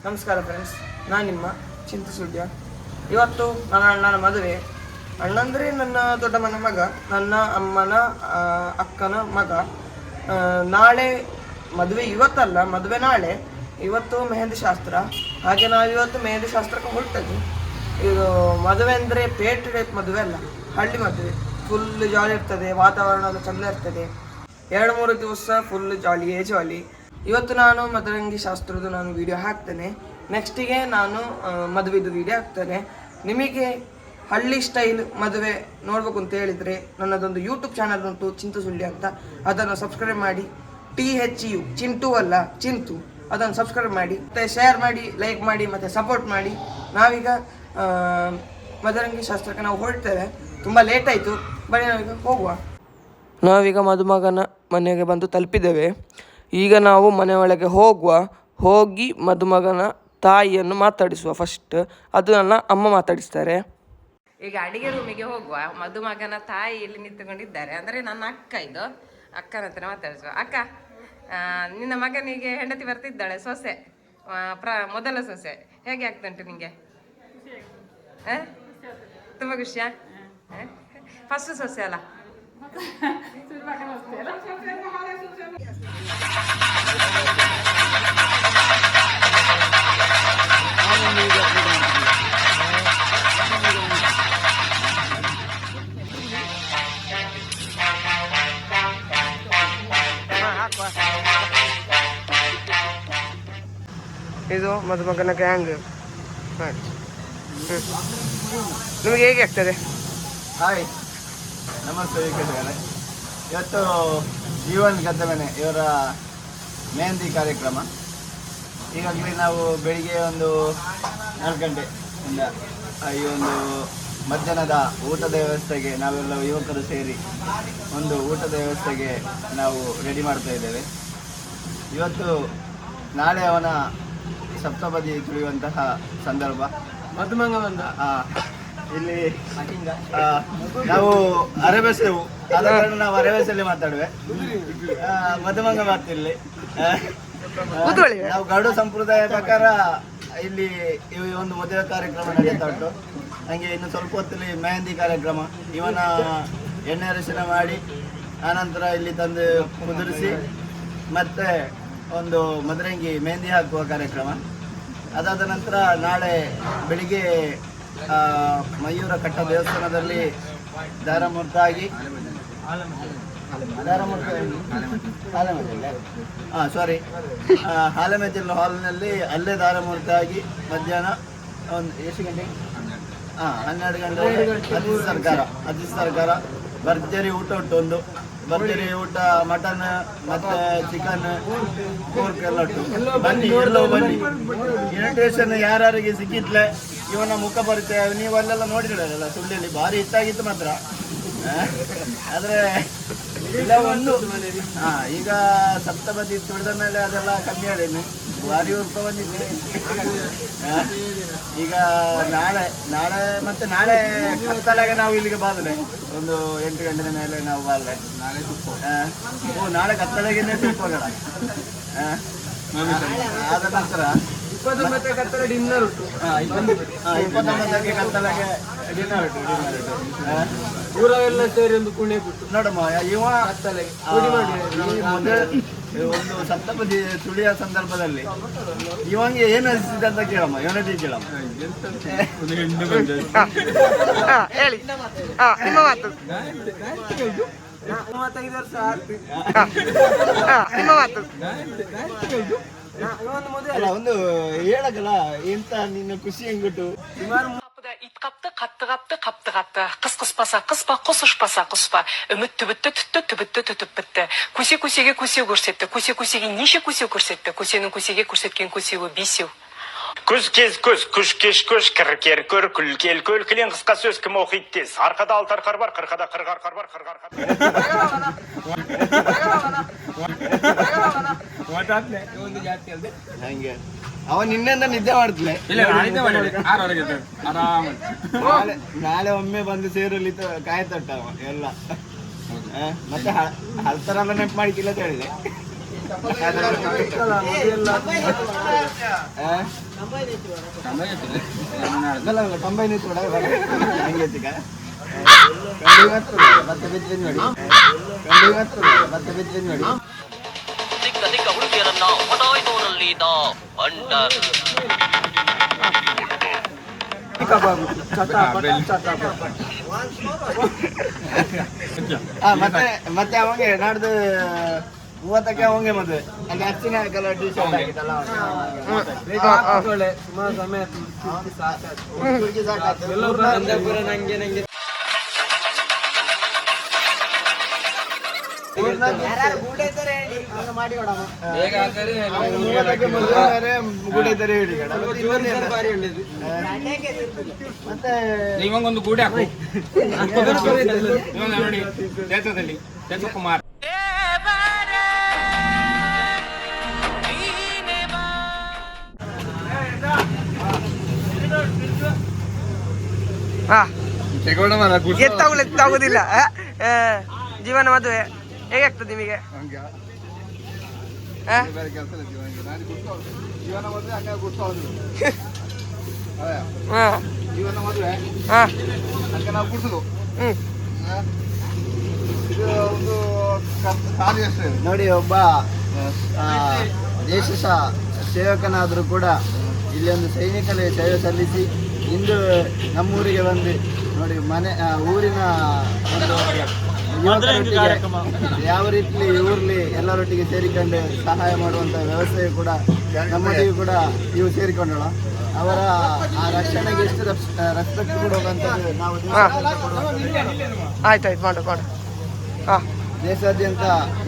ನಮಸ್ಕಾರ ಫ್ರೆಂಡ್ಸ್, ನಾನು ನಿಮ್ಮ ಚಿಂತು ಸುಳ್ಯ. ಇವತ್ತು ನನ್ನ ಅಣ್ಣನ ಮದುವೆ. ಅಣ್ಣಂದರೆ ನನ್ನ ದೊಡ್ಡಮ್ಮನ ಮಗ, ನನ್ನ ಅಮ್ಮನ ಅಕ್ಕನ ಮಗ. ನಾಳೆ ಮದುವೆ, ಇವತ್ತಲ್ಲ ಮದುವೆ ನಾಳೆ. ಇವತ್ತು ಮೆಹಂದಿ ಶಾಸ್ತ್ರ. ಹಾಗೆ ನಾವಿವತ್ತು ಮೆಹಂದಿ ಶಾಸ್ತ್ರಕ್ಕೆ ಹೊರಟದ್ದು. ಇದು ಮದುವೆ ಅಂದರೆ ಪೇಟೆ ಟೈಪ್ ಮದುವೆ ಅಲ್ಲ, ಹಳ್ಳಿ ಮದುವೆ. ಫುಲ್ ಜಾಲಿ ಇರ್ತದೆ, ವಾತಾವರಣ ಎಲ್ಲ ಚೆಂದ ಇರ್ತದೆ. 2-3 ದಿವಸ ಫುಲ್ ಜಾಲಿಯೇ ಜಾಲಿ. ಇವತ್ತು ನಾನು ಮದರಂಗಿ ಶಾಸ್ತ್ರದ ನಾನು ವಿಡಿಯೋ ಹಾಕ್ತೇನೆ. ನೆಕ್ಸ್ಟಿಗೆ ನಾನು ಮದುವೆದು ವಿಡಿಯೋ ಹಾಕ್ತೇನೆ. ನಿಮಗೆ ಹಳ್ಳಿ ಸ್ಟೈಲ್ ಮದುವೆ ನೋಡ್ಬೇಕು ಅಂತ ಹೇಳಿದರೆ ನನ್ನದೊಂದು ಯೂಟ್ಯೂಬ್ ಚಾನಲ್ ಉಂಟು, ಚಿಂತು ಸುಳ್ಳಿ ಅಂತ. ಅದನ್ನು ಸಬ್ಸ್ಕ್ರೈಬ್ ಮಾಡಿ. THU ಚಿಂಟು ಅಲ್ಲ, ಚಿಂತು. ಅದನ್ನು ಸಬ್ಸ್ಕ್ರೈಬ್ ಮಾಡಿ, ಮತ್ತು ಶೇರ್ ಮಾಡಿ, ಲೈಕ್ ಮಾಡಿ, ಮತ್ತು ಸಪೋರ್ಟ್ ಮಾಡಿ. ನಾವೀಗ ಮದರಂಗಿ ಶಾಸ್ತ್ರಕ್ಕೆ ನಾವು ಹೊರಡ್ತೇವೆ. ತುಂಬ ಲೇಟ್ ಆಯಿತು, ಬನ್ನಿ ನಾವೀಗ ಹೋಗುವ. ನಾವೀಗ ಮದುಮಗನ ಮನೆಗೆ ಬಂದು ತಲುಪಿದ್ದೇವೆ. ಈಗ ನಾವು ಮನೆ ಒಳಗೆ ಹೋಗಿ ಮದುಮಗನ ತಾಯಿಯನ್ನು ಮಾತಾಡಿಸುವ ಫಸ್ಟ್. ಅದು ನನ್ನ ಅಮ್ಮ ಮಾತಾಡಿಸ್ತಾರೆ. ಈಗ ಅಡಿಗೆ ರೂಮಿಗೆ ಹೋಗುವ. ಮದುಮಗನ ತಾಯಿ ಇಲ್ಲಿ ನಿಂತುಕೊಂಡಿದ್ದಾರೆ, ಅಂದರೆ ನನ್ನ ಅಕ್ಕ. ಇದು ಅಕ್ಕನ ಹತ್ರ ಮಾತಾಡಿಸುವ. ಅಕ್ಕ, ನಿನ್ನ ಮಗನಿಗೆ ಹೆಂಡತಿ ಬರ್ತಿದ್ದಾಳೆ, ಸೊಸೆ, ಮೊದಲ ಸೊಸೆ. ಹೇಗೆ ಆಗ್ತುಂಟು ನಿಂಗೆ? ತುಂಬ ಖುಷಿಯಾ? ಫಸ್ಟ್ ಸೊಸೆ ಅಲ್ಲ? ಇದು ಮದುಮಗನ ಗ್ಯಾಂಗ್. ನಿಮಗೆ ಹೇಗೆ ಆಗ್ತದೆ? ಹಾಯ್, ನಮಸ್ತೆ ವೀಕ್ಷಕರೇ. ಇವತ್ತು ಜೀವನ್ ಗದ್ದಮನೆ ಇವರ ಮೆಹಂದಿ ಕಾರ್ಯಕ್ರಮ. ಈಗಾಗಲೇ ನಾವು ಬೆಳಿಗ್ಗೆ ಒಂದು 4 ಗಂಟೆಯಿಂದ ಈ ಒಂದು ಮಧ್ಯಾಹ್ನದ ಊಟದ ವ್ಯವಸ್ಥೆಗೆ ನಾವೆಲ್ಲ ಯುವಕರು ಸೇರಿ ಒಂದು ಊಟದ ವ್ಯವಸ್ಥೆಗೆ ನಾವು ರೆಡಿ ಮಾಡ್ತಾ ಇದ್ದೇವೆ. ಇವತ್ತು ನಾಳೆ ಅವನ ಸಪ್ತಪದಿ ತುಳಿಯುವಂತಹ ಸಂದರ್ಭ. ಮದುಮಗ ಬಂದ ಇಲ್ಲಿ ನಾವು ಅರೆಬೆಸೆವು, ಆದ ಕಾರಣ ನಾವು ಅರೆಬೆಸಲ್ಲಿ ಮಾತಾಡುವೆ. ಮದುಮಗ ಮಾತಿಲ್ಲಿ ನಾವು ಗರುಡ ಸಂಪ್ರದಾಯ ಪ್ರಕಾರ ಇಲ್ಲಿ ಈ ಒಂದು ಮದುವೆ ಕಾರ್ಯಕ್ರಮ ನಡೀತಾ ಉಂಟು. ನನಗೆ ಇನ್ನು ಸ್ವಲ್ಪ ಹೊತ್ತಲ್ಲಿ ಮೆಹಂದಿ ಕಾರ್ಯಕ್ರಮ. ಇವನ ಎಣ್ಣೆ ಅರಿಶಿನ ಮಾಡಿ ಆನಂತರ ಇಲ್ಲಿ ತಂದು ಕುದುರಿಸಿ ಮತ್ತೆ ಒಂದು ಮದರಂಗಿ ಮೆಹಂದಿ ಹಾಕುವ ಕಾರ್ಯಕ್ರಮ. ಅದಾದ ನಂತರ ನಾಳೆ ಬೆಳಿಗ್ಗೆ ಮಯೂರ ಕಟ್ಟ ದೇವಸ್ಥಾನದಲ್ಲಿ ದಾರಮೂರ್ತಾಗಿ ಹಾಲೆಮೆಜಲ್ ಹಾಲ್ನಲ್ಲಿ ಅಲ್ಲೇ ದಾರಮೂರ್ತಾಗಿ ಮಧ್ಯಾಹ್ನ ಒಂದು ಎಷ್ಟು ಗಂಟೆಗೆ 12 ಗಂಟೆ ಅತಿಥಿ ಸರ್ಕಾರ ಭರ್ಜರಿ ಊಟ ಉಂಟು. ಒಂದು ಭರ್ಜರಿ ಊಟ, ಮಟನ್ ಮತ್ತೆ ಚಿಕನ್, ಪೋರ್ಕ್ ಎಲ್ಲ ಉಂಟು. ಬನ್ನಿ, ಎಲ್ಲೋ ಬನ್ನಿ. ಇನ್ವಿಟೇಷನ್ ಯಾರಿಗೆ ಸಿಕ್ಕಿತ್ಲೆ ಇವನ ಮುಖ ಪರಿಚಯ ನೀವು ಅಲ್ಲೆಲ್ಲ ನೋಡಿರಲ್ಲ, ಸುಳ್ಳಿಯಲ್ಲಿ ಭಾರಿ ಇಷ್ಟಾಗಿತ್ತು ಮಾತ್ರ. ಆದರೆ ಇಲ್ಲ ಒಂದು ಈಗ ಸಪ್ತಪದಿ ತುಳಿದ ಮೇಲೆ ಅದೆಲ್ಲ ಕಮ್ಮಿ ಆಡೇನು, ಭಾರಿ ಉರ್ಪ ಬಂದಿದ್ದೆ. ಈಗ ನಾಳೆ ಮತ್ತೆ ನಾಳೆ ಕತ್ತಲಾಗೆ ನಾವು ಇಲ್ಲಿಗೆ ಬಾದ್ರೆ ಒಂದು 8 ಗಂಟೆ ಮೇಲೆ ನಾವು ಬಾದ್ರೆ ನಾಳೆ ಕತ್ತಲಾಗೇನೆ ತುಪ್ಪಗಳ. ಆದ ನಂತರ 29ಕ್ಕೆ ಕತ್ತಲ ಡಿನ್ನರ್ ಉಂಟು. 29ಕ್ಕೆ ಕತ್ತಲಾಗೆ ಡಿನ್ನರ್ ಉಂಟು. ಊರವೆಲ್ಲ ಸೇರಿ ಒಂದು ಕುಣೆ ಬಿಟ್ಟು ನೋಡಮ್ಮ, ಇವ ಒಂದು ಸಪ್ತಪದಿ ತುಳಿಯ ಸಂದರ್ಭದಲ್ಲಿ ಇವಂಗೆ ಏನು ಅನಿಸಿದೆ ಅಂತ ಕೇಳಮ್ಮ, ಇವನಟಿ ಕೇಳಮ್ಮ. ಹೇಳಿ ನಿಮ್ಮ ಮಾತು. 35 ವರ್ಷ ನಿಮ್ಮ ಮಾತು. ಅಲ್ಲ, ಒಂದು ಹೇಳಕಲ್ಲ ಎಂತ ನಿನ್ನ ಖುಷಿ ಹೆಂಗಿಟ್ಟು. ит капты, капты. Қыс қыспаса, қыспа, құс ұшпаса, құспа. Үміт түбітті, түбітті, түтіп бітті. Көсе-көсеге көсе көрсетті. Көсе-көсеге неше көсе көрсетті. Көсенің көсеге көрсеткен көсеуі 5. Көз кез көз, күш кеш көш, кір көр, күл кел көл, кілең қысқа сөз кім оқиды тез. Арқада алтар қар бар, қырқада қырғар бар, қырғар. ಹಂಗೆ ಅವ ನಿನ್ನೆಂದ ನಿದ್ದೆ ಮಾಡ್ತಿಲ್ಲ. ನಾಳೆ ಒಮ್ಮೆ ಬಂದು ಸೇರಲ್ಲಿ ಕಾಯ್ತಟ್ಟ ಅವ ಎಲ್ಲ. ಮತ್ತೆ ಹಲ್ತರೆಲ್ಲ ನೆನಪು ಮಾಡಿಕಿಲ್ಲ ಅಂತ ಹೇಳಿದೆ. ಹುಡುಗಿಯರನ್ನ ಹೊಡಾಯ್ದವರಲ್ಲಿ ಬಂಡರ್ ಮತ್ತೆ ಮತ್ತೆ ಅವಂಗೆ ನಾಡ್ದು 30ಕ್ಕೆ ಅವಂಗೆ ಮದುವೆ ಅಲ್ಲಿ ಹಚ್ಚಿನ ಕಲರ್ ಟಿ ಶರ್ಟ್ ಆಗಿತ್ತಲ್ಲ ಸುಮಾರು ಸಮಯ ನಂಗೆ ಮತ್ತೆ ನೀವಂಗೊಂದು ಗೂಡೆ ಹಾಕು ನೋಡಿ ದೇಶದಲ್ಲಿ ಕುಮಾರ್ ಎತ್ತಾಗುದಿಲ್ಲ ಜೀವನ ಮದುವೆ ಹೇಗಾಗ್ತದೆ ನಿಮಗೆ? ನೋಡಿ, ಒಬ್ಬ ದೇಶ ಸೇವಕನಾದರೂ ಕೂಡ ಇಲ್ಲಿ ಒಂದು ಸೈನಿಕರಿಗೆ ಸೇವೆ ಸಲ್ಲಿಸಿ ಇಂದು ನಮ್ಮೂರಿಗೆ ಬಂದು ನೋಡಿ ಮನೆ ಊರಿನ ಒಂದು ಯುವಕರೊಟ್ಟಿಗೆ ಯಾವ ರೀತಿ ಊರ್ಲಿ ಎಲ್ಲರೊಟ್ಟಿಗೆ ಸೇರಿಕೊಂಡು ಸಹಾಯ ಮಾಡುವಂತ ವ್ಯವಸ್ಥೆಯು ಕೂಡ ನಮ್ಮೊಟ್ಟಿಗೆ ಕೂಡ ಇವು ಸೇರಿಕೊಂಡಳ. ಅವರ ಆ ರಕ್ಷಣೆಗೆ ಎಷ್ಟು ರೆಸ್ಪೆಕ್ಟ್ ಕೊಡುವಂಥದ್ದು ನಾವು ಆಯ್ತಾಯ್ತು ಮಾಡು ಮಾಡು. ದೇಶಾದ್ಯಂತ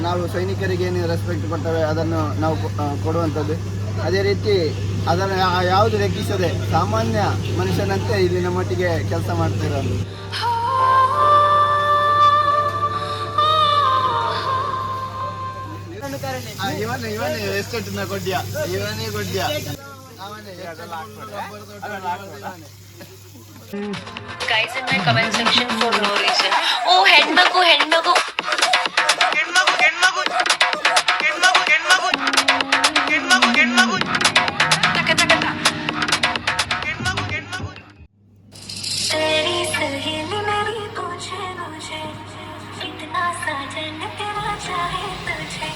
ನಾವು ಸೈನಿಕರಿಗೆ ಏನು ರೆಸ್ಪೆಕ್ಟ್ ಕೊಡ್ತೇವೆ ಅದನ್ನು ನಾವು ಕೊಡುವಂಥದ್ದು. ಅದೇ ರೀತಿ ಅದನ್ನು ಯಾವುದು ಲೆಕ್ಕಿಸದೆ ಸಾಮಾನ್ಯ ಮನುಷ್ಯನಂತೆ ಇಲ್ಲಿ ನಮ್ಮೊಟ್ಟಿಗೆ ಕೆಲಸ ಮಾಡ್ತಾ ಇರೋದು. ಇವನೇ ಎಸ್ಟೇಟ್ನ ಕೊಡ್ಯ, ಇವನೇ ಕೊಡ್ಯ. Guys in my comment section for no reason. Oh, ಹೆಣ್ಮಗು ಹೆಣ್ಮಗು ಹೆಣ್ಮಗು ಹೆಣ್ಮಗು ಹೆಣ್ಮಗು ಹೆಣ್ಮಗು ಹೆಣ್ಮಗು ಹೆಣ್ಮಗು ತಕ ತಕ ಹೆಣ್ಮಗು ಹೆಣ್ಮಗು तेरी सहेली मेरी पूछे मुझे कितना साजन तेरा चाहे तुझे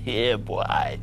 Yeah, boy.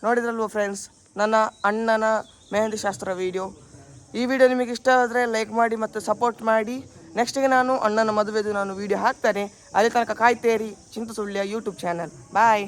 ನೋಡಿದ್ರಲ್ವ ಫ್ರೆಂಡ್ಸ್, ನನ್ನ ಅಣ್ಣನ ಮೆಹಂದಿ ಶಾಸ್ತ್ರ ವಿಡಿಯೋ. ಈ ವಿಡಿಯೋ ನಿಮಗೆ ಇಷ್ಟ ಆದರೆ ಲೈಕ್ ಮಾಡಿ ಮತ್ತು ಸಪೋರ್ಟ್ ಮಾಡಿ. ನೆಕ್ಸ್ಟಿಗೆ ನಾನು ಅಣ್ಣನ ಮದುವೆದು ನಾನು ವಿಡಿಯೋ ಹಾಕ್ತೇನೆ. ಅಲ್ಲಿ ತನಕ ಕಾಯ್ತೇರಿ ಚಿಂತು ಸುಳ್ಯ ಯೂಟ್ಯೂಬ್ ಚಾನಲ್. ಬಾಯ್.